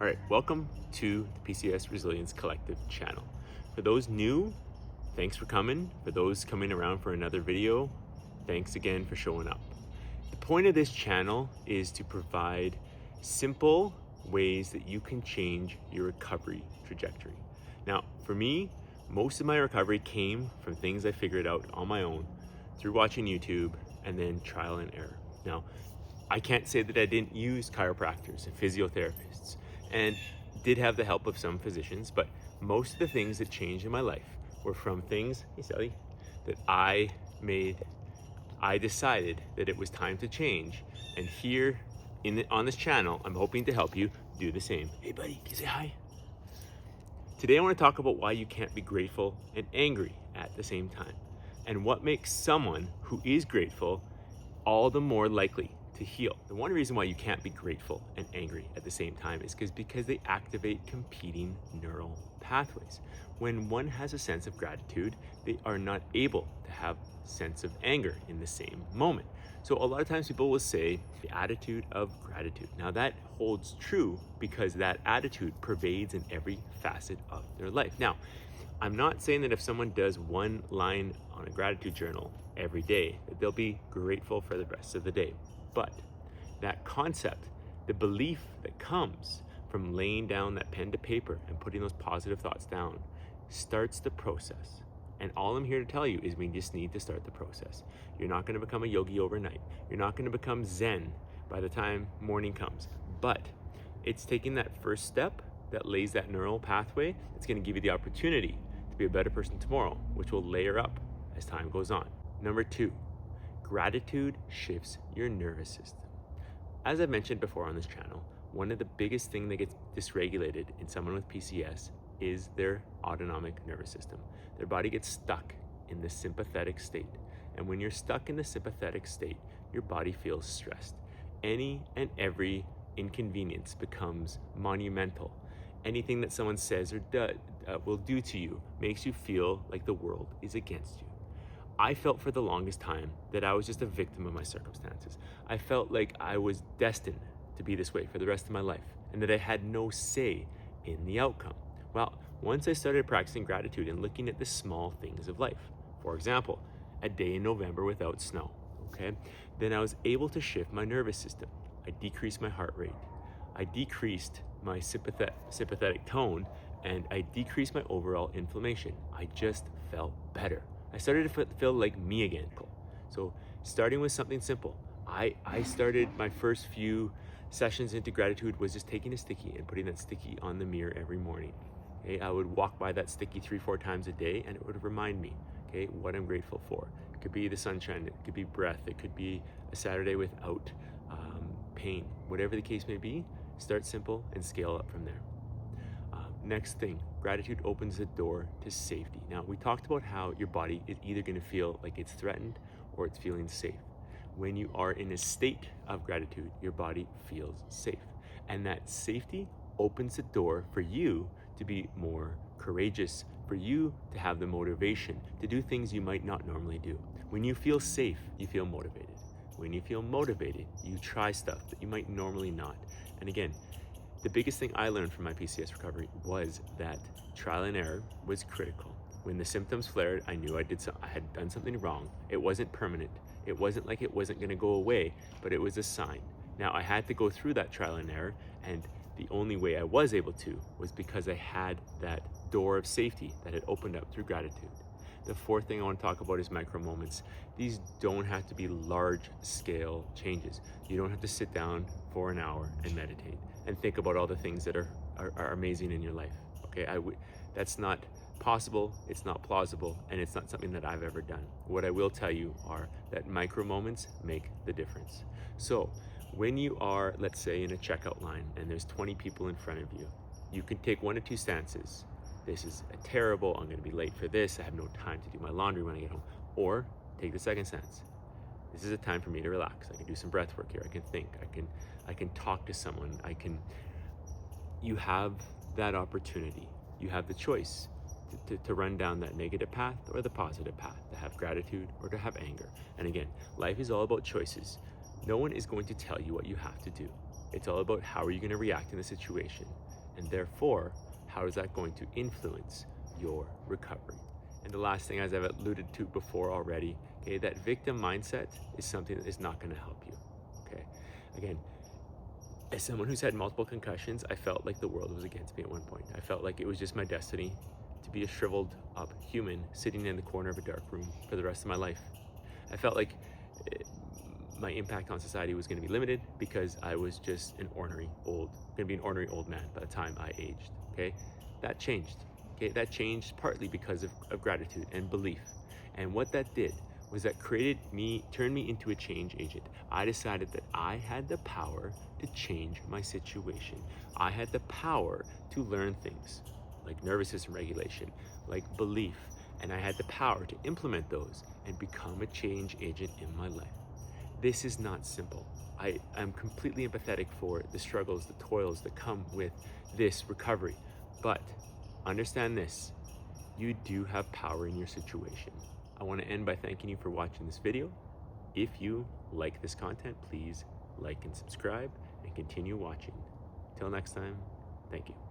All right, welcome to the PCS Resilience Collective channel. For those new, thanks for coming. For those coming around for another video, thanks again for showing up. The point of this channel is to provide simple ways that you can change your recovery trajectory. Now, for me, most of my recovery came from things I figured out on my own through watching YouTube and then trial and error. Now, I can't say that I didn't use chiropractors and physiotherapists and did have the help of some physicians, but most of the things that changed in my life were from things, hey Sally, that I made. I decided that it was time to change, and here on this channel, I'm hoping to help you do the same. Hey buddy, can you say hi? Today I want to talk about why you can't be grateful and angry at the same time, and what makes someone who is grateful all the more likely to heal. The one reason why you can't be grateful and angry at the same time is because they activate competing neural pathways. When one has a sense of gratitude, they are not able to have a sense of anger in the same moment. So a lot of times people will say the attitude of gratitude. Now that holds true because that attitude pervades in every facet of their life. Now, I'm not saying that if someone does one line on a gratitude journal every day, that they'll be grateful for the rest of the day. But that concept, the belief that comes from laying down that pen to paper and putting those positive thoughts down starts the process. And all I'm here to tell you is we just need to start the process. You're not going to become a yogi overnight. You're not going to become Zen by the time morning comes. But it's taking that first step that lays that neural pathway that's going to give you the opportunity to be a better person tomorrow, which will layer up as time goes on. Number 2, gratitude shifts your nervous system. As I've mentioned before on this channel, one of the biggest things that gets dysregulated in someone with PCS is their autonomic nervous system. Their body gets stuck in the sympathetic state. And when you're stuck in the sympathetic state, your body feels stressed. Any and every inconvenience becomes monumental. Anything that someone says or will do to you makes you feel like the world is against you. I felt for the longest time that I was just a victim of my circumstances. I felt like I was destined to be this way for the rest of my life and that I had no say in the outcome. Well, once I started practicing gratitude and looking at the small things of life, for example, a day in November without snow, okay, then I was able to shift my nervous system. I decreased my heart rate. I decreased my sympathetic tone, and I decreased my overall inflammation. I just felt better. I started to feel like me again. So starting with something simple, I started my first few sessions into gratitude was just taking a sticky and putting that sticky on the mirror every morning. Okay, I would walk by that sticky 3-4 times a day, and it would remind me, okay, what I'm grateful for. It could be the sunshine, it could be breath, it could be a Saturday without pain. Whatever the case may be, start simple and scale up from there. Next thing, gratitude opens the door to safety. Now, we talked about how your body is either going to feel like it's threatened or it's feeling safe. When you are in a state of gratitude, your body feels safe. And that safety opens the door for you to be more courageous, for you to have the motivation to do things you might not normally do. When you feel safe, you feel motivated. When you feel motivated, you try stuff that you might normally not. And again, the biggest thing I learned from my PCS recovery was that trial and error was critical. When the symptoms flared, I knew I had done something wrong. It wasn't permanent. It wasn't like it wasn't going to go away, but it was a sign. Now, I had to go through that trial and error, and the only way I was able to was because I had that door of safety that had opened up through gratitude. The fourth thing I want to talk about is micro moments. These don't have to be large scale changes. You don't have to sit down for an hour and meditate and think about all the things that are amazing in your life. Okay, that's not possible, it's not plausible, and it's not something that I've ever done. What I will tell you are that micro moments make the difference. So when you are, let's say, in a checkout line and there's 20 people in front of you, you can take one of two stances. This is terrible, I'm going to be late for this, I have no time to do my laundry when I get home. Or take the second stance. This is a time for me to relax. I can do some breath work here. I can think. I can talk to someone. You have that opportunity. You have the choice to run down that negative path or the positive path, to have gratitude or to have anger. And again, life is all about choices. No one is going to tell you what you have to do. It's all about how are you going to react in the situation. And therefore, how is that going to influence your recovery? And the last thing, as I've alluded to before already, okay, that victim mindset is something that is not going to help you. Okay, again, as someone who's had multiple concussions, I felt like the world was against me at one point. I felt like it was just my destiny to be a shriveled up human sitting in the corner of a dark room for the rest of my life. I felt like my impact on society was going to be limited because I was just going to be an ornery old man by the time I aged. Okay, that changed. Okay, that changed partly because of gratitude and belief. And what that did was that turned me into a change agent. I decided that I had the power to change my situation. I had the power to learn things like nervous system regulation, like belief, and I had the power to implement those and become a change agent in my life. This is not simple. I'm completely empathetic for the struggles, the toils that come with this recovery. But understand this, you do have power in your situation. I want to end by thanking you for watching this video. If you like this content, please like and subscribe and continue watching. Till next time, thank you.